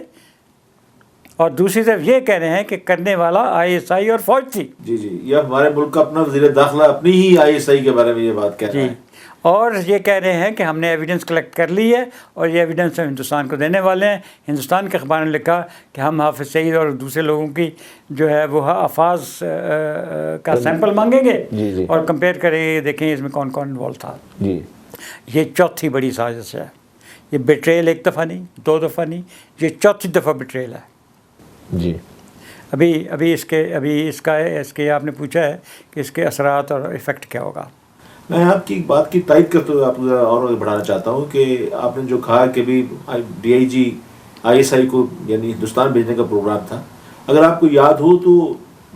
اور دوسری طرف یہ کہہ رہے ہیں کہ کرنے والا ISI اور فوج تھی. جی جی, یہ ہمارے ملک کا اپنا وزیر داخلہ اپنی ہی ISI کے بارے میں یہ بات کہہ رہا ہے. اور یہ کہہ رہے ہیں کہ ہم نے ایویڈنس کلیکٹ کر لی ہے اور یہ ایویڈنس ہم ہندوستان کو دینے والے ہیں. ہندوستان کے اخبار نے لکھا کہ ہم حافظ سعید اور دوسرے لوگوں کی جو ہے وہ الفاظ کا سیمپل مانگیں گے اور کمپیئر کریں گے, دیکھیں اس میں کون کون انوالو تھا. یہ چوتھی بڑی سازش ہے. یہ بٹریل ایک دفعہ نہیں, 2 دفعہ نہیں, یہ چوتھی دفعہ بٹریل ہے. جی, ابھی اس کے آپ نے پوچھا ہے کہ اس کے اثرات اور ایفیکٹ کیا ہوگا. میں آپ کی بات کی تائید کرتے ہوئے آپ کو اور آگے بڑھانا چاہتا ہوں کہ آپ نے جو کہا کہ بھی DIG ISI کو یعنی ہندوستان بھیجنے کا پروگرام تھا. اگر آپ کو یاد ہو تو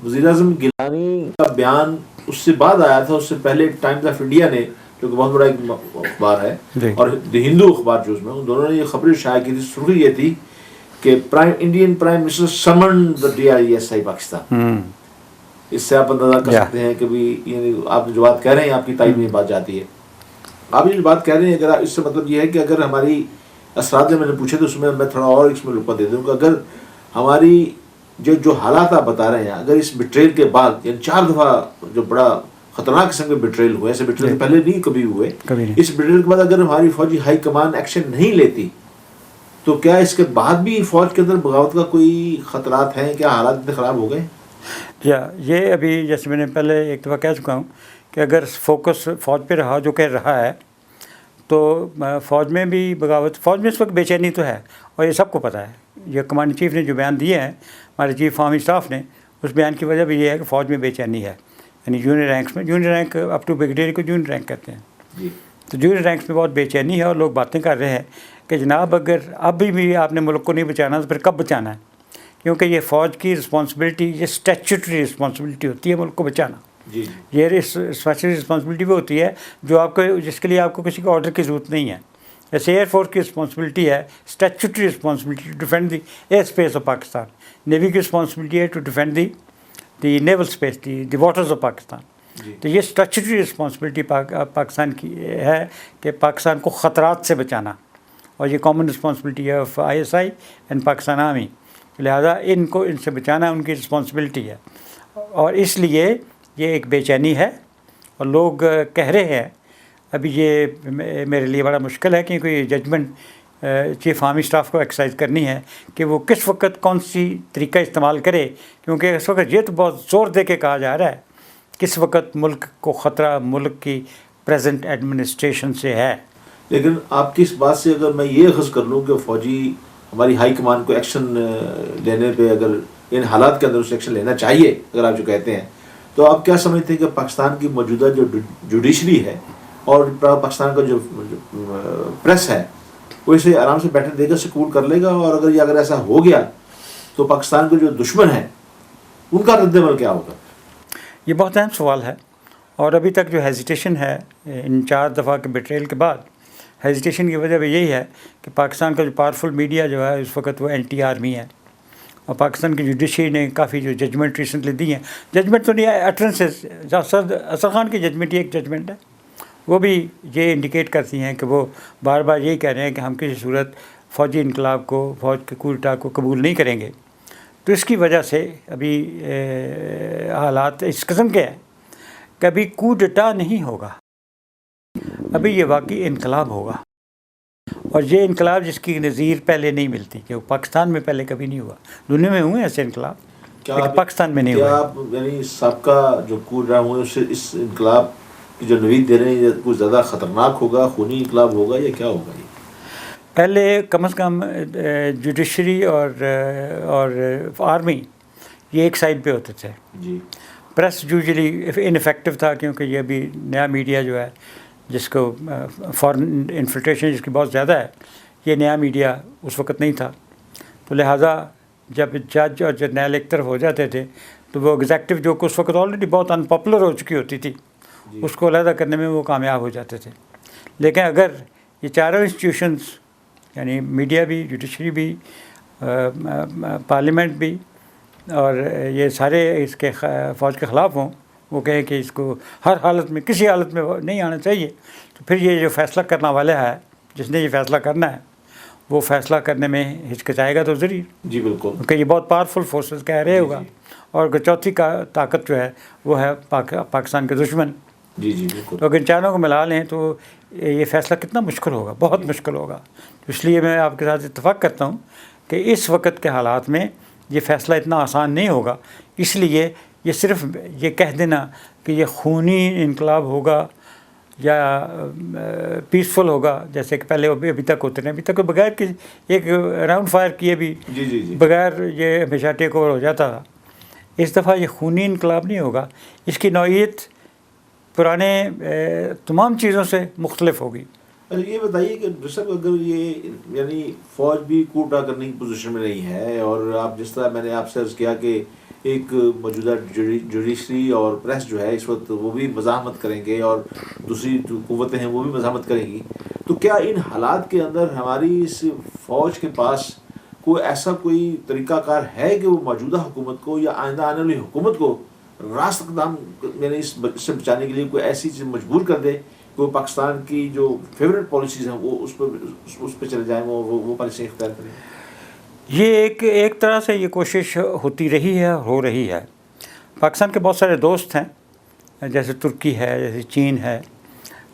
وزیر اعظم گیلانی کا بیان اس سے بعد آیا تھا. اس سے پہلے ٹائمز آف انڈیا نے, جو کہ بہت بڑا ایک اخبار ہے, اور دی ہندو اخبار جو اس میں, ان دونوں نے یہ خبریں شائع کی تھی. سرخی یہ تھی کہ انڈین پرائم منسٹر سمن دا DISI پاکستان. اس سے آپ اندازہ کر سکتے ہیں کہ بھی یعنی آپ جو بات کہہ رہے ہیں آپ کی تائید میں بات جاتی ہے. آپ یہ جو بات کہہ رہے ہیں, اگر اس سے مطلب یہ ہے کہ اگر ہماری اثرات جو میں نے پوچھے تو اس میں تھوڑا اور اس میں لقطہ دے دوں کہ اگر ہماری جو حالات آپ بتا رہے ہیں, اگر اس بٹریل کے بعد یعنی 4 دفعہ جو بڑا خطرناک قسم کے بٹریل ہوئے, ایسے بٹریل پہلے نہیں کبھی ہوئے, اس بٹریل کے بعد اگر ہماری فوجی ہائی کمان ایکشن نہیں لیتی تو کیا اس کے بعد بھی فوج کے اندر بغاوت کا کوئی خطرات ہیں؟ کیا حالات اتنے خراب ہو گئے؟ یہ ابھی جیسے میں نے پہلے ایک دفعہ کہہ چکا ہوں کہ اگر فوکس فوج پہ رہا جو کہ رہا ہے تو فوج میں بھی بغاوت, فوج میں اس وقت بے چینی تو ہے اور یہ سب کو پتہ ہے. یہ کمانڈر چیف نے جو بیان دیے ہیں ہمارے چیف آرمی اسٹاف نے, اس بیان کی وجہ بھی یہ ہے کہ فوج میں بے چینی ہے. یعنی جونیئر رینکس میں, junior rank up to brigadier کو جونیئر رینک کہتے ہیں, تو جونیئر رینکس میں بہت بے چینی ہے اور لوگ باتیں کر رہے ہیں کہ جناب اگر ابھی بھی آپ نے ملک کو نہیں بچانا تو پھر کب بچانا ہے, کیونکہ یہ فوج کی رسپانسبلٹی, یہ اسٹیچوٹری رسپانسبلٹی ہوتی ہے ملک کو بچانا. یہ اسپیشلی رسپانسبلٹی بھی ہوتی ہے جو آپ کو, جس کے لیے آپ کو کسی کے آرڈر کی ضرورت نہیں ہے. جیسے ایئر فورس کی رسپانسبلٹی ہے, statutory responsibility to defend the air space of Pakistan. Navy کی رسپانسبلٹی ہے to defend the naval space, the waters of Pakistan. تو یہ اسٹیچوٹری رسپانسبلٹی پاکستان کی ہے کہ پاکستان کو خطرات سے بچانا, اور یہ کامن رسپانسبلٹی ہے of ISI and Pakistan army. لہذا ان سے بچانا ان کی رسپانسبلٹی ہے, اور اس لیے یہ ایک بے چینی ہے. اور لوگ کہہ رہے ہیں, ابھی یہ میرے لیے بڑا مشکل ہے کیونکہ یہ ججمنٹ چیف آرمی اسٹاف کو ایکسرسائز کرنی ہے کہ وہ کس وقت کون سی طریقہ استعمال کرے, کیونکہ اس وقت یہ تو بہت زور دے کے کہا جا رہا ہے کس وقت ملک کو خطرہ ملک کی پریزنٹ ایڈمنسٹریشن سے ہے. لیکن آپ کی اس بات سے اگر میں یہ اخذ کر لوں کہ فوجی ہماری ہائی کمان کو ایکشن لینے پہ, اگر ان حالات کے اندر اسے ایکشن لینا چاہیے اگر آپ جو کہتے ہیں, تو آپ کیا سمجھتے ہیں کہ پاکستان کی موجودہ جو جوڈیشری ہے اور پاکستان کا جو پریس ہے وہ اسے آرام سے بیٹھنے دے گا, سکول کر لے گا, اور اگر ایسا ہو گیا تو پاکستان کے جو دشمن ہیں ان کا رد عمل کیا ہوگا؟ یہ بہت اہم سوال ہے, اور ابھی تک جو ہیزیٹیشن ہے ان 4 دفعہ کے بٹریل کے بعد, ہیزیٹیشن کی وجہ بھی یہی ہے کہ پاکستان کا جو پاورفل میڈیا جو ہے اس وقت وہ اینٹی آرمی ہے, اور پاکستان کی جوڈیشری نے کافی جو ججمنٹ ریسنٹلی دی ہیں, ججمنٹ تو نہیں ہے, اٹرنسز, اصغر خان کی ججمنٹ ہی ایک ججمنٹ ہے, وہ بھی یہ انڈیکیٹ کرتی ہیں کہ وہ بار بار یہی کہہ رہے ہیں کہ ہم کسی صورت فوجی انقلاب کو, فوج کے کول اٹیک کو قبول نہیں کریں گے. تو اس کی وجہ سے ابھی حالات اس قسم کے ہیں کہ ابھی کو ڈٹا نہیں ہوگا, ابھی یہ واقعی انقلاب ہوگا, اور یہ انقلاب جس کی نظیر پہلے نہیں ملتی, کہ پاکستان میں پہلے کبھی نہیں ہوا. دنیا میں ہوئے ایسے انقلاب, لیکن پاکستان میں نہیں ہوا. آپ یعنی سابقہ جو کول رہا ہوئے اس انقلاب کی جو نوید دے رہے ہیں کچھ زیادہ خطرناک ہوگا, خونی انقلاب ہوگا یا کیا ہوگا؟ پہلے کم از کم جوڈیشری اور آرمی یہ ایک سائڈ پہ ہوتے تھے. جی, پریس یوزلی انفیکٹو تھا کیونکہ یہ بھی نیا میڈیا جو ہے جس کو فارن انفلٹریشن جس کی بہت زیادہ ہے, یہ نیا میڈیا اس وقت نہیں تھا. تو لہٰذا جب جج اور جرنیل ایک طرف ہو جاتے تھے تو وہ ایگزیکٹو جو کہ اس وقت آلریڈی بہت ان پاپولر ہو چکی ہوتی تھی, اس کو علیحدہ کرنے میں وہ کامیاب ہو جاتے تھے. لیکن اگر یہ چاروں انسٹیٹیوشنز یعنی میڈیا بھی, جوڈیشری بھی, پارلیمنٹ بھی اور یہ سارے اس کے فوج کے خلاف ہوں، وہ کہیں کہ اس کو ہر حالت میں کسی حالت میں نہیں آنا چاہیے، تو پھر یہ جو فیصلہ کرنا والا ہے، جس نے یہ فیصلہ کرنا ہے، وہ فیصلہ کرنے میں ہچکچائے گا تو ضرور، جی بالکل، کیونکہ یہ بہت پاورفل فورسز کہہ رہے ہوگا، اور چوتھی کا طاقت جو ہے وہ ہے پاکستان کے دشمن. جی جی بالکل. تو اگر ان چاروں کو ملا لیں تو یہ فیصلہ کتنا مشکل ہوگا، بہت مشکل ہوگا. اس لیے میں آپ کے ساتھ اتفاق کرتا ہوں کہ اس وقت کے حالات میں یہ فیصلہ اتنا آسان نہیں ہوگا. اس لیے یہ صرف یہ کہہ دینا کہ یہ خونی انقلاب ہوگا یا پیسفل ہوگا جیسے کہ پہلے ابھی تک ہوتے ہیں، ابھی تک بغیر کہ ایک راؤنڈ فائر کیے بھی بغیر یہ ہمیشہ ٹیک اوور ہو جاتا تھا. اس دفعہ یہ خونی انقلاب نہیں ہوگا، اس کی نوعیت پرانے تمام چیزوں سے مختلف ہوگی. اچھا یہ بتائیے کہ صاحب اگر یہ یعنی فوج بھی کوٹا کرنے کی پوزیشن میں نہیں ہے، اور آپ جس طرح میں نے آپ سے عرض کیا کہ ایک موجودہ جوڈیشری اور پریس جو ہے اس وقت وہ بھی مزاحمت کریں گے اور دوسری جو قوتیں ہیں وہ بھی مزاحمت کریں گی، تو کیا ان حالات کے اندر ہماری اس فوج کے پاس کوئی طریقہ کار ہے کہ وہ موجودہ حکومت کو یا آئندہ آنے والی حکومت کو راست اقدام یعنی اس سے بچانے کے لیے کوئی ایسی چیز مجبور کر دے کہ وہ پاکستان کی جو فیوریٹ پالیسیز ہیں وہ اس پہ چلے جائیں، وہ پالیسی اختیار کریں؟ یہ ایک طرح سے یہ کوشش ہوتی رہی ہے، ہو رہی ہے. پاکستان کے بہت سارے دوست ہیں، جیسے ترکی ہے، جیسے چین ہے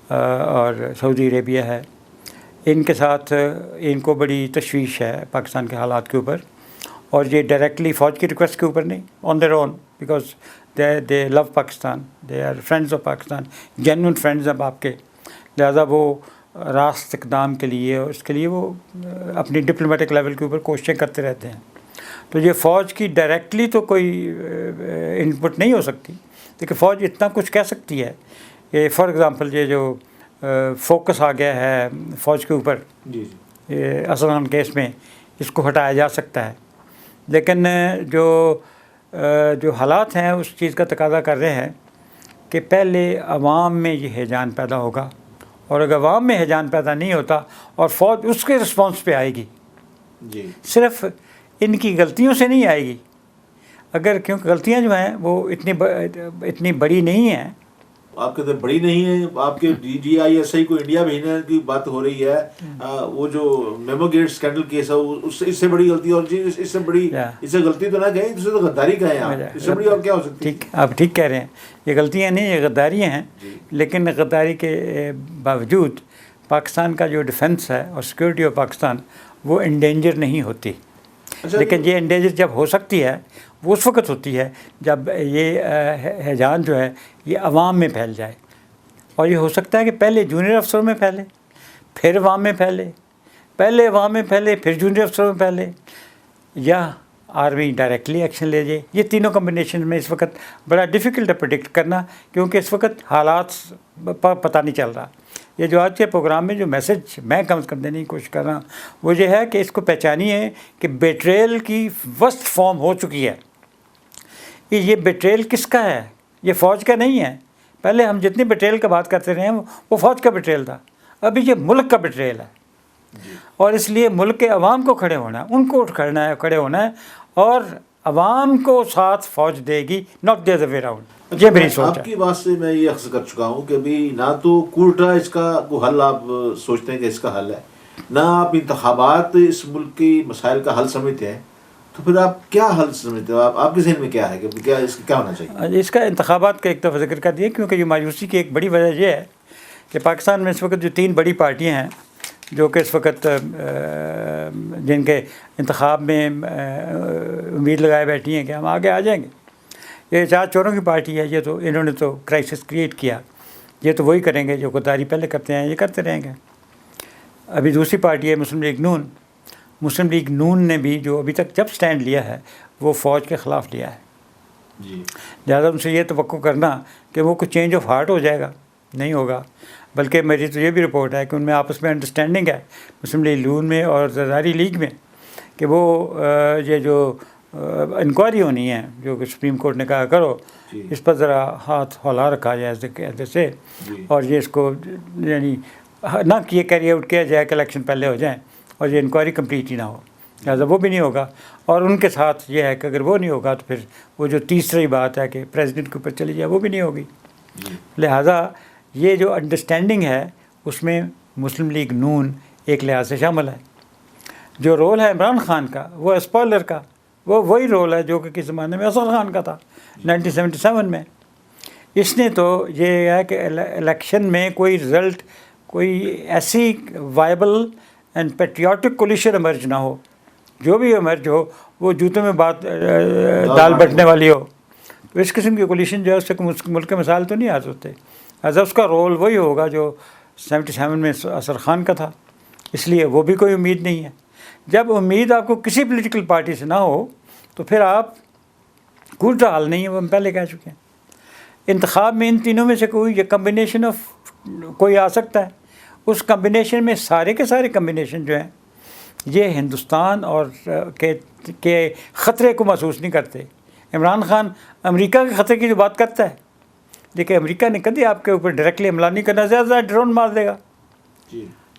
اور سعودی عربیہ ہے. ان کے ساتھ ان کو بڑی تشویش ہے پاکستان کے حالات کے اوپر، اور یہ ڈائریکٹلی فوج کی ریکویسٹ کے اوپر نہیں، on their own, because they love Pakistan, they are friends of Pakistan, genuine friends ہیں آپ کے. لہٰذا وہ راست اقدام کے لیے اور اس کے لیے وہ اپنی ڈپلومیٹک لیول کے اوپر کوششیں کرتے رہتے ہیں. تو یہ فوج کی ڈائریکٹلی تو کوئی ان پٹ نہیں ہو سکتی، لیکن فوج اتنا کچھ کہہ سکتی ہے کہ فار ایگزامپل یہ جو فوکس آ گیا ہے فوج کے اوپر اصل خان کیس میں، اس کو ہٹایا جا سکتا ہے. لیکن جو حالات ہیں اس چیز کا تقاضا کر رہے ہیں کہ پہلے عوام میں یہ ہیجان پیدا ہوگا، اور اگر عوام میں ہیجان پیدا نہیں ہوتا اور فوج اس کے رسپانس پہ آئے گی، صرف ان کی غلطیوں سے نہیں آئے گی، کیونکہ غلطیاں جو ہیں وہ اتنی بڑی نہیں ہیں. آپ کہتے ہیں بڑی نہیں ہے، آپ کے DGISI کو انڈیا بھیجنے کی بات ہو رہی ہے، وہ جو میمو گیٹ اسکینڈل کیس ہے اس سے بڑی غلطی، اور چیز اس سے غلطی تو نہ کہیں، اس سے تو غداری کہیں آپ، اس سے بڑی اور کیا ہو سکتی ہے؟ ٹھیک، آپ ٹھیک کہہ رہے ہیں، یہ غلطیاں نہیں، یہ غداریاں ہیں. لیکن غداری کے باوجود پاکستان کا جو ڈیفنس ہے اور سیکورٹی آف پاکستان وہ انڈینجر نہیں ہوتی. لیکن یہ انڈینجر جب ہو سکتی ہے وہ اس وقت ہوتی ہے جب یہ ہیجان جو ہے یہ عوام میں پھیل جائے، اور یہ ہو سکتا ہے کہ پہلے جونیئر افسروں میں پھیلے، پھر عوام میں پھیلے، پہلے عوام میں پھیلے پھر جونیئر افسروں میں پھیلے، یا آرمی ڈائریکٹلی ایکشن لے جائے. یہ تینوں کمبینیشن میں اس وقت بڑا ڈیفیکلٹ ہے پریڈکٹ کرنا، کیونکہ اس وقت حالات پتہ نہیں چل رہا. یہ جو آج کے پروگرام میں جو میسج میں کم دینے کی کوشش کر رہا ہوں وہ یہ ہے کہ اس کو پہچانیے کہ بیٹریل کی ورسٹ فارم ہو چکی ہے. یہ بیٹریل کس کا ہے؟ یہ فوج کا نہیں ہے. پہلے ہم جتنی بیٹریل کا بات کرتے رہے ہیں وہ فوج کا بیٹریل تھا، ابھی یہ ملک کا بیٹریل ہے. اور اس لیے ملک کے عوام کو کھڑے ہونا ہے، ان کو کھڑے ہونا ہے، اور عوام کو ساتھ فوج دے گی، not the other way round. یہ میری سوچ ہے. آپ کی بات سے میں یہ عرض کر چکا ہوں کہ ابھی نہ تو کوٹا اس کا کوئی حل آپ سوچتے ہیں کہ اس کا حل ہے، نہ آپ انتخابات اس ملک کی مسائل کا حل سمجھتے ہیں، تو پھر آپ کیا حل سمجھتے ہو؟ آپ کے ذہن میں کیا ہے کہ کیا ہونا چاہیے؟ اس کا انتخابات کا ایک دفعہ ذکر کر دیا، کیونکہ یہ مایوسی کی ایک بڑی وجہ یہ ہے کہ پاکستان میں اس وقت جو 3 بڑی پارٹیاں ہیں جو کہ اس وقت جن کے انتخاب میں امید لگائے بیٹھی ہیں کہ ہم آگے آ جائیں گے، یہ 4 چوروں کی پارٹی ہے. یہ تو انہوں نے تو کرائسس کریٹ کیا، یہ تو وہی کریں گے جو غداری پہلے کرتے ہیں، یہ کرتے رہیں گے. ابھی دوسری پارٹی ہے مسلم لیگ نون. مسلم لیگ نون نے بھی جو ابھی تک جب سٹینڈ لیا ہے وہ فوج کے خلاف لیا ہے. لہٰذا ان سے یہ توقع کرنا کہ وہ کچھ چینج آف ہارٹ ہو جائے گا، نہیں ہوگا. بلکہ میری تو یہ بھی رپورٹ ہے کہ ان میں آپس میں انڈرسٹینڈنگ ہے مسلم لیگ نون میں اور زرداری لیگ میں کہ وہ یہ جو انکوائری ہونی ہے جو کہ سپریم کورٹ نے کہا کرو، اس پر ذرا ہاتھ ہلا رکھا جائے جیسے، اور یہ اس کو یعنی نہ کیے کیری آؤٹ کیا جائے کہ الیکشن پہلے ہو جائیں اور یہ انکوائری کمپلیٹ ہی نہ ہو. لہٰذا وہ بھی نہیں ہوگا. اور ان کے ساتھ یہ ہے کہ اگر وہ نہیں ہوگا تو پھر وہ جو تیسری بات ہے کہ پریزیڈنٹ کے اوپر چلی جائے وہ بھی نہیں ہوگی. لہٰذا یہ جو انڈرسٹینڈنگ ہے اس میں مسلم لیگ نون ایک لحاظ سے شامل ہے. جو رول ہے عمران خان کا وہ اسپوائلر کا، وہ وہی رول ہے جو کہ کس زمانے میں اصغر خان کا تھا 1977 میں. اس نے تو یہ ہے کہ الیکشن میں کوئی رزلٹ، کوئی ایسی viable and patriotic coalition emerge نہ ہو، جو بھی ایمرج ہو وہ جوتوں میں بات دال بٹنے والی ہو. تو اس قسم کی کولیشن جو ہے اس سے ملک کے مسائل تو نہیں آ سکتے. لہٰذا اس کا رول وہی ہوگا جو 77 میں اصغر خان کا تھا. اس لیے وہ بھی کوئی امید نہیں ہے. جب امید آپ کو کسی پولیٹیکل پارٹی سے نہ ہو تو پھر آپ کوئی حال نہیں ہے، وہ ہم پہلے کہہ چکے ہیں. انتخاب میں ان تینوں میں سے کوئی یہ کمبینیشن آف کوئی آ سکتا ہے. اس کمبینیشن میں سارے کے سارے کمبینیشن جو ہیں یہ ہندوستان اور کے خطرے کو محسوس نہیں کرتے. عمران خان امریکہ کے خطرے کی جو بات کرتا ہے، لیکن امریکہ نے کبھی آپ کے اوپر ڈائریکٹلی حملہ نہیں کرنا، زیادہ ڈرون مار دے گا.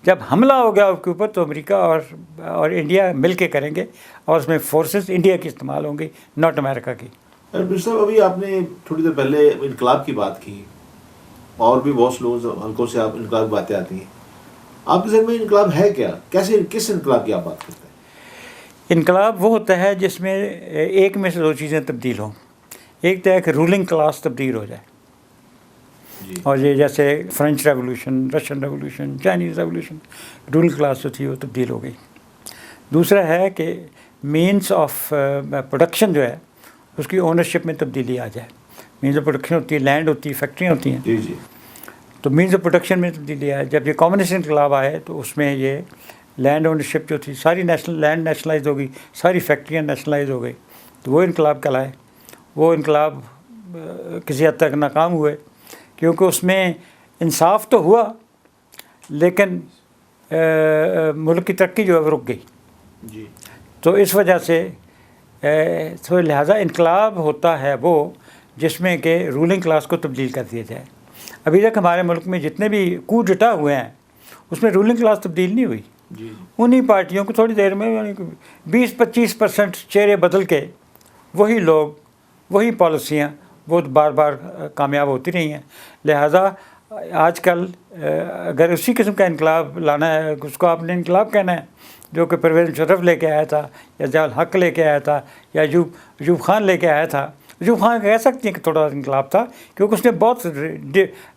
جب حملہ ہو گیا آپ کے اوپر تو امریکہ اور انڈیا مل کے کریں گے، اور اس میں فورسز انڈیا کی استعمال ہوں گی، ناٹ امریکہ کی. صاحب ابھی آپ نے تھوڑی دیر پہلے انقلاب کی بات کی، اور بھی بہت لوگ حلقوں سے آپ انقلاب کی باتیں آتی ہیں. آپ کے ذہن میں انقلاب ہے کیا؟ کیسے، کس انقلاب کی آپ بات کرتے ہیں؟ انقلاب وہ ہوتا ہے جس میں ایک میں سے دو چیزیں تبدیل ہوں. ایک تو ہے کہ رولنگ کلاس تبدیل ہو جائے، اور یہ جیسے French revolution, Russian revolution, Chinese revolution, ruling class جو تھی وہ تبدیل ہو گئی. دوسرا ہے کہ مینس آف پروڈکشن جو ہے اس کی اونرشپ میں تبدیلی آ جائے. مینس آف پروڈکشن ہوتی ہے، لینڈ ہوتی ہے، فیکٹریاں ہوتی ہیں، تو مینس آف پروڈکشن میں تبدیلی آئے. جب یہ کمیونسٹ انقلاب آئے تو اس میں یہ لینڈ اونرشپ جو تھی ساری لینڈ نیشنلائز ہو گئی، ساری فیکٹریاں نیشنلائز ہو گئی. تو وہ انقلاب کہلائے. وہ انقلاب کسی حد تک ناکام ہوئے کیونکہ اس میں انصاف تو ہوا لیکن ملک کی ترقی جو ہے وہ رک گئی. تو اس وجہ سے تو لہٰذا انقلاب ہوتا ہے وہ جس میں کہ رولنگ کلاس کو تبدیل کر دیا جائے. ابھی تک ہمارے ملک میں جتنے بھی کو ڈٹا ہوئے ہیں اس میں رولنگ کلاس تبدیل نہیں ہوئی. انہی پارٹیوں کو تھوڑی دیر میں 20-25% چہرے بدل کے وہی لوگ، وہی پالیسیاں وہ بار بار کامیاب ہوتی رہی ہیں. لہٰذا آج کل اگر اسی قسم کا انقلاب لانا ہے، اس کو آپ نے انقلاب کہنا ہے جو کہ پرویز مشرف لے کے آیا تھا، یا ضیاء الحق لے کے آیا تھا، یا ایوب خان لے کے آیا تھا. ایوب خان کہہ سکتے ہیں کہ تھوڑا انقلاب تھا کیونکہ اس نے بہت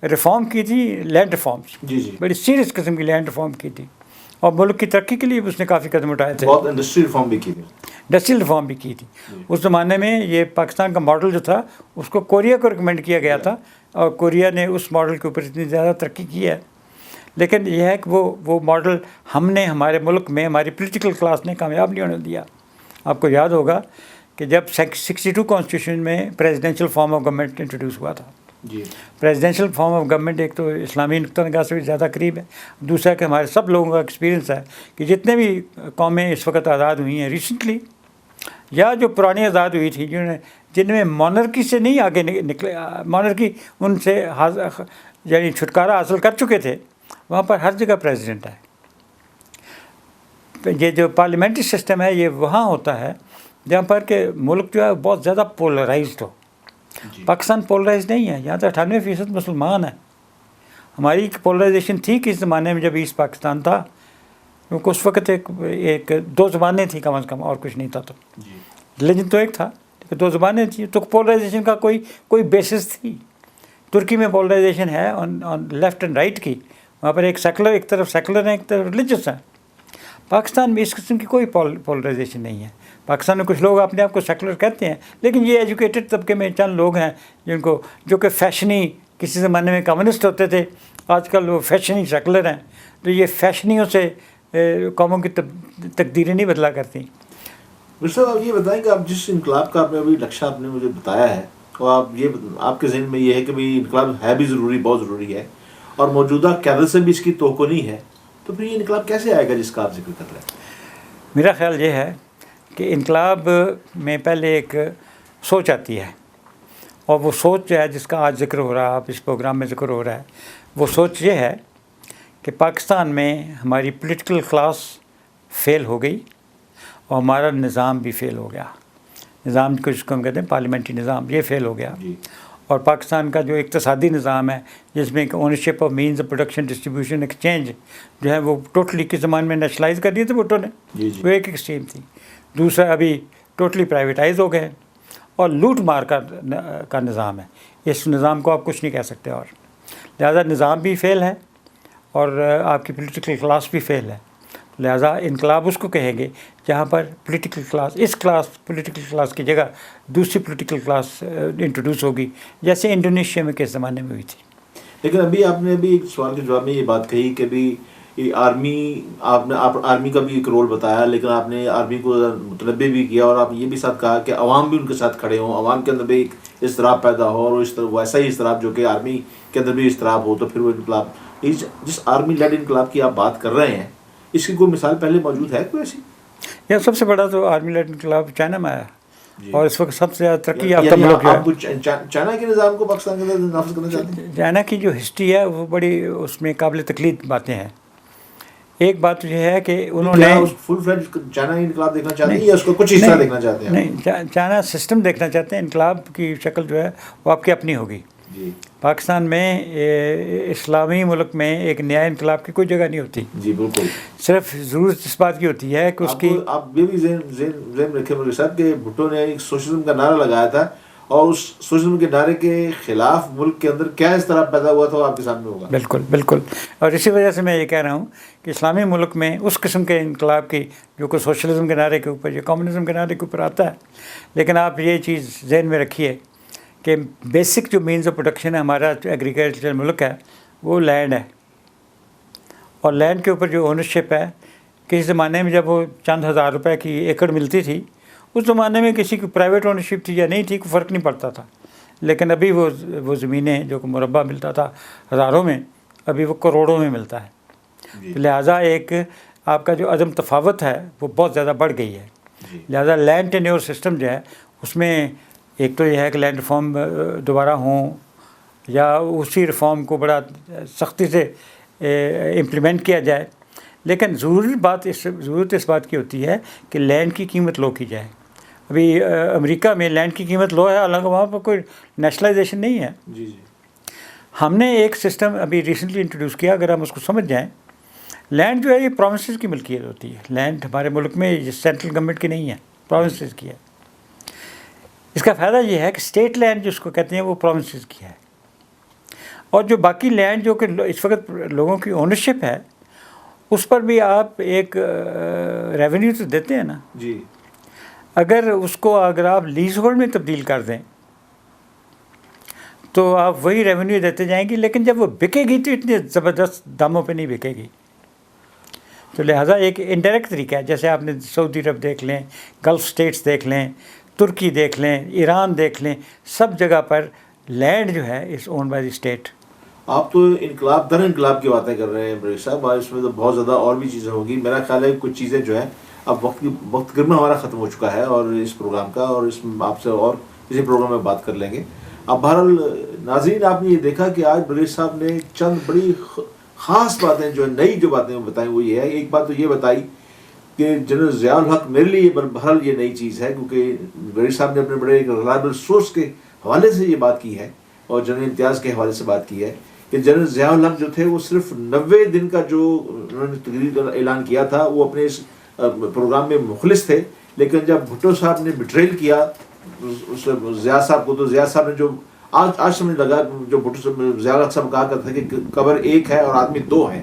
ریفارم کی تھی، لینڈ ریفارمس، بڑی سیریس قسم کی لینڈ ریفارم کی تھی، اور ملک کی ترقی کے لیے بھی اس نے کافی قدم اٹھائے تھے. بہت انڈسٹریل ریفارم بھی کی تھی. انڈسٹریل ریفارم بھی کی تھی. اس زمانے میں یہ پاکستان کا ماڈل جو تھا اس کو کوریا کو ریکمینڈ کیا گیا تھا، اور کوریا نے اس ماڈل کے اوپر اتنی زیادہ ترقی کی ہے. لیکن یہ ہے کہ وہ ماڈل ہم نے ہمارے ملک میں ہماری پولیٹیکل کلاس نے کامیاب نہیں ہونے دیا. آپ کو یاد ہوگا کہ جب 62 کانسٹیٹیوشن میں presidential form of government introduce ہوا تھا. پریزیڈینشیل فارم آف گورنمنٹ ایک تو اسلامی نقطہ نگاہ سے بھی زیادہ قریب ہے، دوسرا کہ ہمارے سب لوگوں کا ایکسپیرینس ہے کہ جتنے بھی قومیں اس وقت آزاد ہوئی ہیں ریسنٹلی، یا جو پرانی آزاد ہوئی تھی جن میں مونرکی سے نہیں آگے نکلے، مونرکی ان سے یعنی چھٹکارا حاصل کر چکے تھے، وہاں پر ہر جگہ پریزیڈنٹ ہے. یہ جو پارلیمنٹری سسٹم ہے یہ وہاں ہوتا ہے جہاں پر کہ ملک جو ہے بہت زیادہ پولرائزڈ ہو. پاکستان پولرائز نہیں ہے، یہاں تو 98% مسلمان ہیں. ہماری پولرائزیشن تھی کس زمانے میں جب ایسٹ پاکستان تھا، کیونکہ اس وقت ایک دو زبانیں تھیں کم از کم، اور کچھ نہیں تھا. تو ریلیجن تو ایک تھا لیکن دو زبانیں تھیں، تو پولرائزیشن کا کوئی بیسس تھی. ترکی میں پولرائزیشن ہے آن لیفٹ اینڈ رائٹ کی، وہاں پر ایک سیکولر، ایک طرف سیکولر ہیں، ایک طرف ریلیجس ہیں. پاکستان میں اس قسم کی کوئی پولرائزیشن نہیں ہے. پاکستان میں کچھ لوگ اپنے آپ کو سیکولر کہتے ہیں، لیکن یہ ایجوکیٹڈ طبقے میں چند لوگ ہیں جو کہ فیشنی، کسی زمانے میں کمیونسٹ ہوتے تھے، آج کل وہ فیشنی سیکولر ہیں. تو یہ فیشنیوں سے قوموں کی تقدیریں نہیں بدلا کرتی. صاحب آپ یہ بتائیں کہ آپ جس انقلاب کا آپ نے ابھی نقشہ آپ نے مجھے بتایا ہے، تو آپ کے ذہن میں یہ ہے کہ بھائی انقلاب ہے بھی ضروری، بہت ضروری ہے، اور موجودہ قیادت سے بھی اس کی توقع نہیں ہے، تو پھر یہ انقلاب کیسے آئے گا جس کا آپ ذکر کر رہے ہیں؟ میرا خیال یہ ہے کہ انقلاب میں پہلے ایک سوچ آتی ہے، اور وہ سوچ جو ہے جس کا آج ذکر ہو رہا ہے، آپ اس پروگرام میں ذکر ہو رہا ہے، وہ سوچ یہ ہے کہ پاکستان میں ہماری پولیٹیکل کلاس فیل ہو گئی، اور ہمارا نظام بھی فیل ہو گیا. نظام کو جس کو ہم کہتے ہیں پارلیمنٹری نظام، یہ فیل ہو گیا. اور پاکستان کا جو اقتصادی نظام ہے جس میں ownership of means of production, distribution, exchange جو ہے وہ ٹوٹلی کے زمانے میں نیشنلائز کر دیے تھے بھٹو نے. وہ ایک ایکسٹریم تھی. دوسرا ابھی ٹوٹلی پرائیویٹائز ہو گئے اور لوٹ مار کا نظام ہے. اس نظام کو آپ کچھ نہیں کہہ سکتے. اور لہذا نظام بھی فیل ہے اور آپ کی پولیٹیکل کلاس بھی فیل ہے. لہذا انقلاب اس کو کہیں گے جہاں پر پولیٹیکل کلاس پولیٹیکل کلاس کی جگہ دوسری پولیٹیکل کلاس انٹروڈیوس ہوگی، جیسے انڈونیشیا میں کس زمانے میں ہوئی تھی. لیکن ابھی آپ نے ایک سوال کے جواب میں یہ بات کہی کہ بھی آرمی، آپ نے آرمی کا بھی ایک رول بتایا، لیکن آپ نے آرمی کو متنبع بھی کیا اور آپ نے یہ بھی ساتھ کہا کہ عوام بھی ان کے ساتھ کھڑے ہوں، عوام کے اندر بھی ایک اضطراب پیدا ہو، اور ویسا ہی اضطراب جو کہ آرمی کے اندر بھی اضطراب ہو، تو پھر وہ انقلاب، جس آرمی لیڈ انقلاب کی آپ بات کر رہے ہیں، اس کی کوئی مثال پہلے موجود ہے کوئی ایسی؟ یہ سب سے بڑا تو آرمی لیڈ انقلاب چائنا میں آیا اور اس وقت سب سے زیادہ ترقی یافتہ ملک ہے. چائنا کے نظام کو پاکستان کے اندر نافذ کرنا چاہتے ہیں؟ چائنا کی جو ہسٹری ہے وہ بڑی اس میں قابل تقلید باتیں ہیں. ایک بات تو یہ ہے کہ انہوں نے فل فلیج چائنا انقلاب دیکھنا چاہتے ہیں یا اس کو کچھ حصہ دیکھنا چاہتے ہیں؟ نہیں، چائنا سسٹم دیکھنا چاہتے ہیں. انقلاب کی شکل جو ہے وہ آپ کی اپنی ہوگی. پاکستان میں اسلامی ملک میں ایک نیا انقلاب کی کوئی جگہ نہیں ہوتی. جی بالکل. صرف ضرورت اس بات کی ہوتی ہے کہ اس کی، آپ یہ بھی ذہن رکھیں مولوی صاحب کہ بھٹو نے ایک سوشلزم کا نعرہ لگایا تھا اور اس سوشلزم کے نعرے کے خلاف ملک کے اندر کیا اضطراب پیدا ہوا تھا وہ آپ کے سامنے ہوگا. بالکل. اور اسی وجہ سے میں یہ کہہ رہا ہوں کہ اسلامی ملک میں اس قسم کے انقلاب کی جو کہ سوشلزم کے نعرے کے اوپر یا کمیونزم کے نعرے کے اوپر آتا ہے. لیکن آپ یہ چیز ذہن میں رکھیے کہ بیسک جو مینز آف پروڈکشن ہے ہمارا ایگریکلچر ملک ہے وہ لینڈ ہے. اور لینڈ کے اوپر جو اونرشپ ہے، کسی زمانے میں جب وہ چند ہزار روپے کی ایکڑ ملتی تھی، اس زمانے میں کسی کی پرائیویٹ اونرشپ تھی یا نہیں تھی کوئی فرق نہیں پڑتا تھا. لیکن ابھی وہ زمینیں جو کہ مربع ملتا تھا ہزاروں میں، ابھی وہ کروڑوں میں ملتا ہے. لہٰذا ایک آپ کا جو عدم تفاوت ہے وہ بہت زیادہ بڑھ گئی ہے. لہٰذا لینڈ ٹینیور سسٹم جو ہے اس میں ایک تو یہ ہے کہ لینڈ ریفارم دوبارہ ہوں یا اسی ریفارم کو بڑا سختی سے امپلیمنٹ کیا جائے. لیکن ضرورت اس بات کی ہوتی ہے کہ لینڈ کی قیمت لو کی جائے. ابھی امریکہ میں لینڈ کی قیمت لو ہے، حالانکہ وہاں پر کوئی نیشنلائزیشن نہیں ہے. ہم نے ایک سسٹم ابھی ریسنٹلی انٹروڈیوس کیا، اگر ہم اس کو سمجھ جائیں. لینڈ جو ہے یہ پروونسز کی ملکیت ہوتی ہے. لینڈ ہمارے ملک میں سینٹرل گورنمنٹ کی نہیں ہے، پروونسز کی ہے. اس کا فائدہ یہ ہے کہ اسٹیٹ لینڈ جس کو کہتے ہیں وہ پروونسز کی ہے، اور جو باقی لینڈ جو کہ اس وقت لوگوں کی اونرشپ ہے اس پر بھی آپ ایک ریونیو تو دیتے ہیں نا. جی. اگر آپ لیز ہولڈ میں تبدیل کر دیں تو آپ وہی ریونیو دیتے جائیں گے، لیکن جب وہ بکے گی تو اتنے زبردست داموں پہ نہیں بکے گی. تو لہٰذا ایک انڈائریکٹ طریقہ ہے. جیسے آپ نے سعودی عرب دیکھ لیں، گلف اسٹیٹس دیکھ لیں، ترکی دیکھ لیں، ایران دیکھ لیں، سب جگہ پر لینڈ جو ہے از اون بائی دی اسٹیٹ. آپ تو انقلاب در انقلاب کی باتیں کر رہے ہیں بریک صاحب، اور اس میں تو بہت زیادہ اور بھی چیزیں ہوگی. میرا خیال ہے کچھ چیزیں جو ہیں اب وقت گرنا ہمارا ختم ہو چکا ہے اور اس پروگرام کا، اور اس میں آپ سے اور کسی پروگرام میں بات کر لیں گے. اب بہرحال ناظرین، آپ نے یہ دیکھا کہ آج بریک صاحب نے چند بڑی خاص باتیں جو نئی جو باتیں بتائیں وہ یہ ہے. ایک بات تو یہ بتائی کہ جنرل ضیاء الحق میرے لیے بہرحال یہ نئی چیز ہے، کیونکہ بریک صاحب نے اپنے بڑے ایک ریلائبل سورس کے حوالے سے یہ بات کی ہے اور جنرل امتیاز کے حوالے سے بات کی ہے کہ جنرل ضیاء الحق جو تھے وہ صرف 90 دن کا جو انہوں نے تقریر کا اعلان کیا تھا وہ اپنے اس پروگرام میں مخلص تھے. لیکن جب بھٹو صاحب نے بٹریل کیا اس ضیاء صاحب کو، تو ضیاء صاحب نے جو آج سمجھ لگا جو بھٹو صاحب ضیاء الحق صاحب کہا کرتا تھا کہ قبر ایک ہے اور آدمی دو ہیں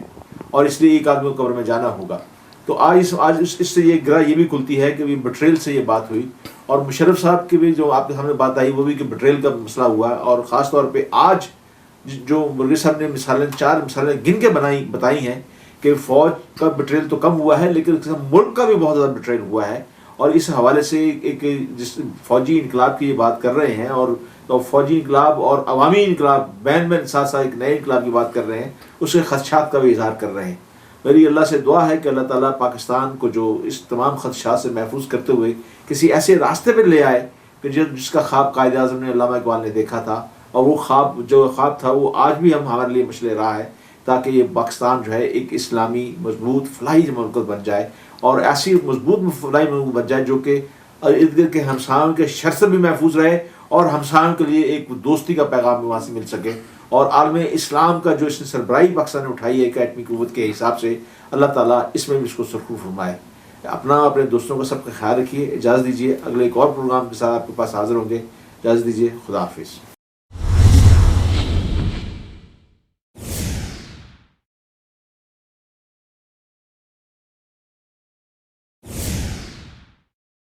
اور اس لیے ایک آدمی کو قبر میں جانا ہوگا. تو آج اس سے یہ گرہ یہ بھی کھلتی ہے کہ بٹریل سے یہ بات ہوئی. اور مشرف صاحب کی بھی جو آپ کے سامنے بات آئی وہ بھی کہ بٹریل کا مسئلہ ہوا. اور خاص طور پہ آج جو مرغی صاحب نے چار مثالیں گن کے بتائی ہیں کہ فوج کا بٹریل تو کم ہوا ہے لیکن ملک کا بھی بہت زیادہ بٹریل ہوا ہے. اور اس حوالے سے ایک جس فوجی انقلاب کی یہ بات کر رہے ہیں اور فوجی انقلاب اور عوامی انقلاب بین ساتھ ساتھ ایک نئے انقلاب کی بات کر رہے ہیں، اس کے خدشات کا بھی اظہار کر رہے ہیں. میری اللہ سے دعا ہے کہ اللہ تعالیٰ پاکستان کو جو اس تمام خدشات سے محفوظ کرتے ہوئے کسی ایسے راستے پہ لے آئے کہ جس کا خواب قائد اعظم نے علامہ اقبال نے دیکھا تھا، اور وہ خواب تھا وہ آج بھی ہمارے لیے مشعل راہ ہے، تاکہ یہ پاکستان جو ہے ایک اسلامی مضبوط فلاحی مملکت بن جائے اور ایسی مضبوط فلائی بن جائے جو کہ ارد گرد کے ہمسایوں کے شر سے بھی محفوظ رہے اور ہمسایوں کے لیے ایک دوستی کا پیغام بھی وہاں سے مل سکے. اور عالم اسلام کا جو اس نے سربراہی پاکستان نے اٹھائی ہے ایک ایٹمی قوت کے حساب سے, اللہ تعالیٰ اس میں بھی اس کو سرخو فرمائے. اپنے دوستوں کا سب کا خیال رکھیے. اجازت دیجیے, اگلے ایک اور پروگرام کے ساتھ آپ کے پاس حاضر ہوں گے. اجازت دیجیے, خدا حافظ.